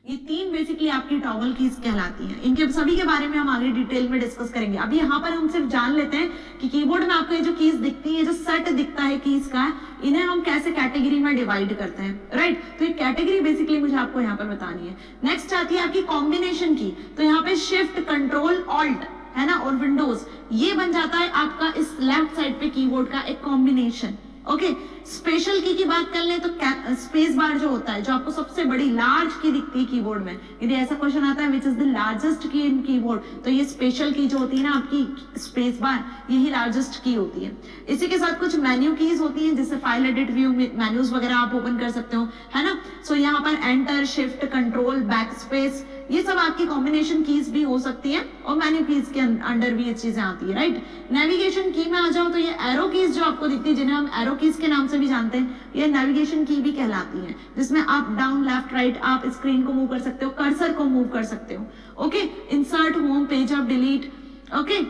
ये तीन बेसिकली आपकी टॉगल कीज कहलाती हैं। इनके सभी के बारे में हम आगे डिटेल में डिस्कस करेंगे। अभी यहाँ पर हम सिर्फ जान लेते हैं कि कीबोर्ड में आपको ये जो कीज दिखती है, जो सेट दिखता है कीज का, इन्हें हम कैसे कैटेगरी में डिवाइड करते हैं, राइट। तो ये कैटेगरी बेसिकली मुझे आपको यहाँ पर बतानी है। नेक्स्ट आती है आपकी कॉम्बिनेशन की। तो यहाँ पे शिफ्ट कंट्रोल ऑल्ट है ना, और विंडोज, ये बन जाता है आपका इस लेफ्ट साइड पे कीबोर्ड का एक कॉम्बिनेशन। ओके, स्पेशल की बात कर लें तो स्पेस बार जो होता है, जो आपको सबसे बड़ी लार्ज की दिखती है कीबोर्ड में, यदि ऐसा क्वेश्चन आता है विच इज द लार्जेस्ट की इन कीबोर्ड, तो ये स्पेशल की जो होती है ना आपकी स्पेस बार, यही लार्जेस्ट की होती है। इसी के साथ कुछ मेन्यू कीज होती हैं, जैसे फाइल एडिट, व्यू, मेन्यूज वगैरह आप ओपन कर सकते हो, है ना। सो यहाँ पर enter, shift, control, back space, ये सब आपकी कॉम्बिनेशन कीज भी हो सकती है, और मेन्यू कीज के अंडर भी ये चीजें आती है, राइट। नेविगेशन की में आ जाओ तो ये एरो कीज जो आपको दिखती है, जिन्हें हम एरो कीज के नाम से भी जानते हैं, ये नेविगेशन की भी कहलाती है, जिसमें आप डाउन, लेफ्ट, राइट, आप स्क्रीन को मूव कर सकते हो, कर्सर को मूव कर सकते हो। Okay, insert, home, page up, delete. Okay,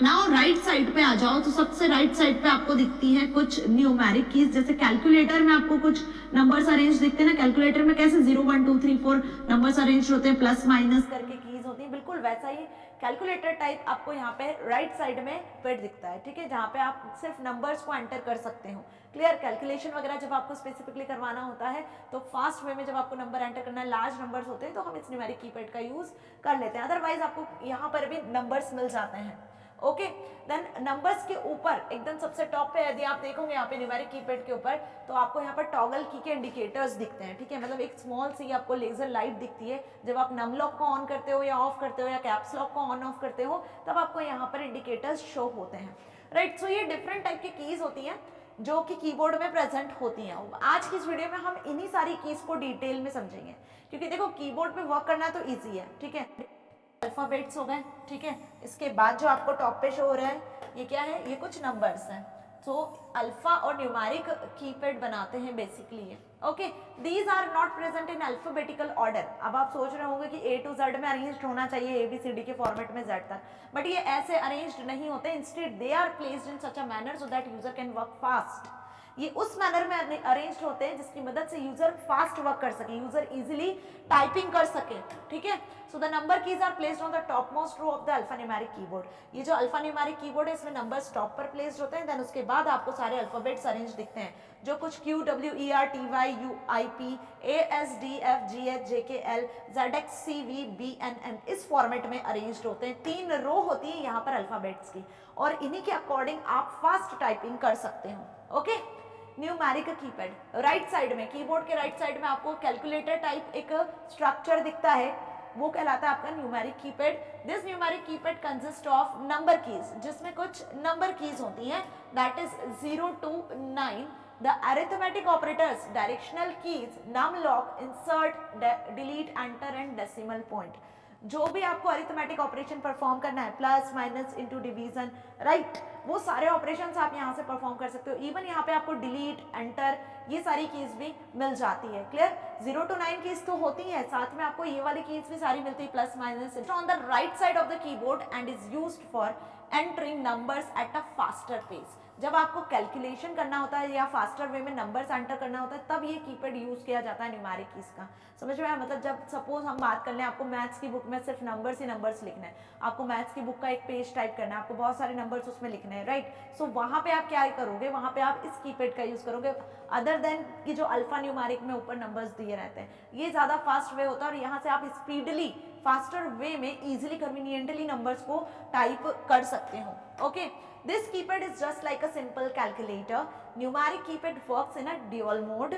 now right side पे आ जाओ तो सबसे राइट साइड पे आपको दिखती है कुछ न्यूमेरिक कीज, जैसे कैलकुलेटर में आपको कुछ नंबर्स अरेंज दिखते हैं ना। कैलकुलेटर में कैसे 0 1 2 3 4 नंबर्स अरेंज होते हैं, प्लस माइनस करके कीज होती है, बिल्कुल वैसा ही कैलकुलेटर टाइप आपको यहाँ पे राइट साइड में फिट दिखता है, ठीक है, जहाँ पे आप सिर्फ नंबर्स को एंटर कर सकते हो। क्लियर, कैलकुलेशन वगैरह जब आपको स्पेसिफिकली करवाना होता है तो फास्ट वे में जब आपको नंबर एंटर करना है, लार्ज नंबर्स होते हैं, तो हम इस न्यूमेरिक कीपैड का यूज कर लेते हैं। अदरवाइज आपको यहाँ पर भी नंबर्स मिल जाते हैं। ओके, देन नंबर्स के ऊपर एकदम सबसे टॉप पे यदि आप देखोगे यहाँ पे न्यूमेरिक कीपैड के ऊपर, तो आपको यहाँ पर टॉगल की के इंडिकेटर्स दिखते हैं, ठीक है, मतलब एक स्मॉल सी आपको लेजर लाइट दिखती है। जब आप नम लॉक को ऑन करते हो या ऑफ करते हो या कैप्स लॉक को ऑन ऑफ करते हो, तब आपको यहाँ पर इंडिकेटर्स शो होते हैं, राइट। सो ये डिफरेंट टाइप की कीज होती हैं जो कि कीबोर्ड में प्रेजेंट होती हैं। आज की इस वीडियो में हम इन्हीं सारी कीज को डिटेल में समझेंगे, क्योंकि देखो कीबोर्ड पे वर्क करना तो ईजी है, ठीक है। अल्फाबेट्स हो गए, ठीक है। इसके बाद जो आपको टॉप पे शो हो रहा है ये क्या है, ये कुछ नंबर्स हैं। तो अल्फा और न्यूमेरिक कीपैड बनाते हैं बेसिकली ये। Okay, these are not present in alphabetical order. अब आप सोच रहे होंगे कि ए टू जेड में अरेंज्ड होना चाहिए, ABCD के फॉर्मेट में जेड तक, बट ये ऐसे अरेंज्ड नहीं होते। Instead they are placed in such a manner so that user can work fast. ये उस मैनर में अरेंज्ड होते हैं जिसकी मदद से यूजर फास्ट वर्क कर सके, यूजर इजीली टाइपिंग कर सके, ठीक है। So the number keys are placed on the top most row of the alphanumeric keyboard. ये जो अल्फान्यूमेरिक कीबोर्ड है इसमें नंबर्स टॉप पर प्लेस्ड होते हैं, देन उसके बाद आपको सारे अल्फाबेट्स अरेंज दिखते हैं, जो कुछ Q W E R T Y U I P A S D F G H J K L Z X C V B N N इस फॉर्मेट में अरेंज्ड होते हैं। 3 रो होती है यहाँ पर अल्फाबेट्स की, और इन्हीं के अकॉर्डिंग आप फास्ट टाइपिंग कर सकते हो। Okay, numeric keypad right side में, कीबोर्ड के राइट साइड में आपको कैलकुलेटर टाइप एक स्ट्रक्चर दिखता है, वो कहलाता है आपका numeric keypad. This numeric keypad consist of number keys, जिसमें कुछ नंबर कीज होती हैं, that is 0 to 9, the arithmetic operators, directional keys, num lock, insert, delete, enter and decimal point। जो भी आपको अरिथमेटिक ऑपरेशन परफॉर्म करना है, plus, minus, into, division, right, वो सारे ऑपरेशंस आप यहाँ से परफॉर्म कर सकते हो। इवन यहाँ पे आपको डिलीट, एंटर, ये सारी कीज भी मिल जाती है। क्लियर, 0 to 9 कीज तो होती है, साथ में आपको ये वाली कीज भी सारी मिलती है, plus, minus, on the right side of the keyboard and is used for entering numbers at a faster pace. जब आपको कैलकुलेशन करना होता है या फास्टर वे में नंबर्स एंटर करना होता है, तब ये कीपैड यूज किया जाता है न्यूमेरिक कीज का। समझ में आया? मतलब जब सपोज हम बात कर लें, आपको मैथ्स की बुक में सिर्फ नंबर्स ही नंबर्स लिखना है, आपको मैथ्स की बुक का एक पेज टाइप करना है, आपको बहुत सारे नंबर्स उसमें लिखने हैं, राइट। सो वहाँ पे आप क्या करोगे, वहाँ पे आप इस कीपैड का यूज करोगे, अदर देन कि जो अल्फा न्यूमेरिक में ऊपर नंबर्स दिए रहते हैं, ये ज्यादा फास्ट वे होता है, और यहाँ से आप स्पीडली फास्टर वे में इजीली कन्वीनियंटली नंबर्स को टाइप कर सकते हो। Okay, this keypad is just like a simple calculator. Numeric keypad works in a dual mode.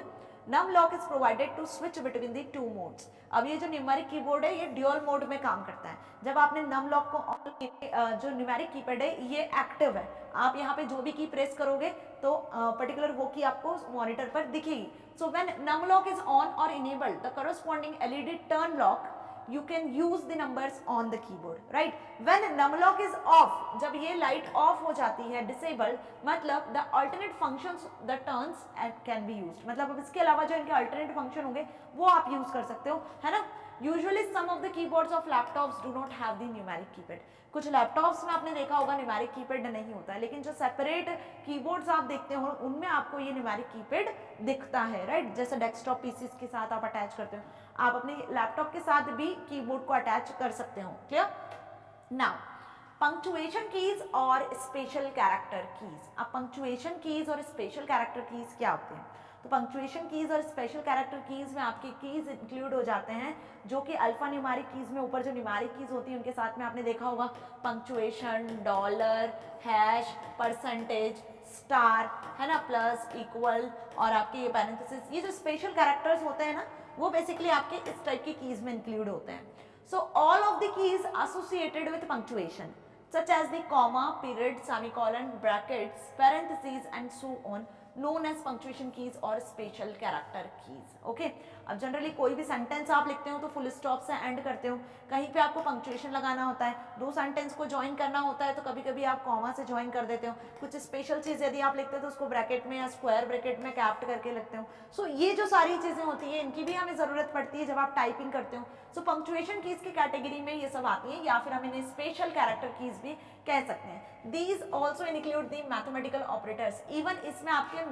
Num lock is provided to switch between the two modes. अब ये जो numeric keyboard है ये dual mode में काम करता है। जब आपने नम लॉक को ऑन किया, जो न्यूमेरिक कीपैड है ये एक्टिव है, आप यहाँ पे जो भी की प्रेस करोगे तो पर्टिकुलर वो की आपको मॉनिटर पर दिखेगी। So when num lock is on और enabled, the corresponding LED turn lock, you can use the numbers on the keyboard, right? When num lock is off, जब ये लाइट ऑफ हो जाती है, disabled, मतलब the alternate functions, the turns can be used, मतलब अब इसके अलावा जो इनके alternate function होंगे वो आप यूज कर सकते हो, है ना। Usually some of the keyboards of laptops do not have the numeric keypad. कुछ लैपटॉप्स में आपने देखा होगा न्यूमेरिक कीपैड नहीं होता है, लेकिन जो सेपरेट कीबोर्ड्स आप देखते हो उनमें आपको ये न्यूमेरिक कीपैड दिखता है, राइट। जैसे डेस्कटॉप पीसीज के साथ आप अटैच करते हो। आप अपने लैपटॉप के साथ भी कीबोर्ड को अटैच कर सकते हो। क्लियर? नाउ पंक्चुएशन कीज और स्पेशल कैरेक्टर कीज। अब पंक्चुएशन कीज और स्पेशल कैरेक्टर कीज क्या होते हैं? तो पंक्चुएशन कीज और स्पेशल कैरेक्टर कीज में आपके कीज इंक्लूड हो जाते हैं जो कि अल्फा न्यूमेरिक कीज में ऊपर जो न्यूमेरिक कीज होती है उनके साथ में आपने देखा होगा punctuation, dollar, hash, percentage, star, है ना, प्लस, इक्वल और आपके ये पैरेंथेसिस। ये जो स्पेशल कैरेक्टर्स होते हैं ना वो बेसिकली आपके इस टाइप की कीज में इंक्लूड होते हैं। So all of the keys associated with punctuation such as the comma, period, semicolon, brackets, parentheses and so on known as punctuation keys or special character keys. Okay? अब generally कोई भी sentence आप लिखते हो तो full stop से and करते हो, कहीं पे आपको पंक्चुएशन लगाना होता है, दो सेंटेंस को ज्वाइन करना होता है तो कभी कभी आप कॉमा से ज्वाइन कर देते हो, कुछ स्पेशल चीज़ यदि आप लिखते हो तो उसको ब्रैकेट में या स्क्वायर ब्रैकेट में कैप्ट करके लिखते हो। सो ये जो सारी चीज़ें होती है इनकी भी हमें ज़रूरत पड़ती है जब आप टाइपिंग करते हो। सो पंक्चुएशन कीज की कैटेगरी में ये सब आती है या फिर हम इन्हें स्पेशल कैरेक्टर कीज भी कह सकते हैं। These also include the mathematical operators. Even इसमें आपके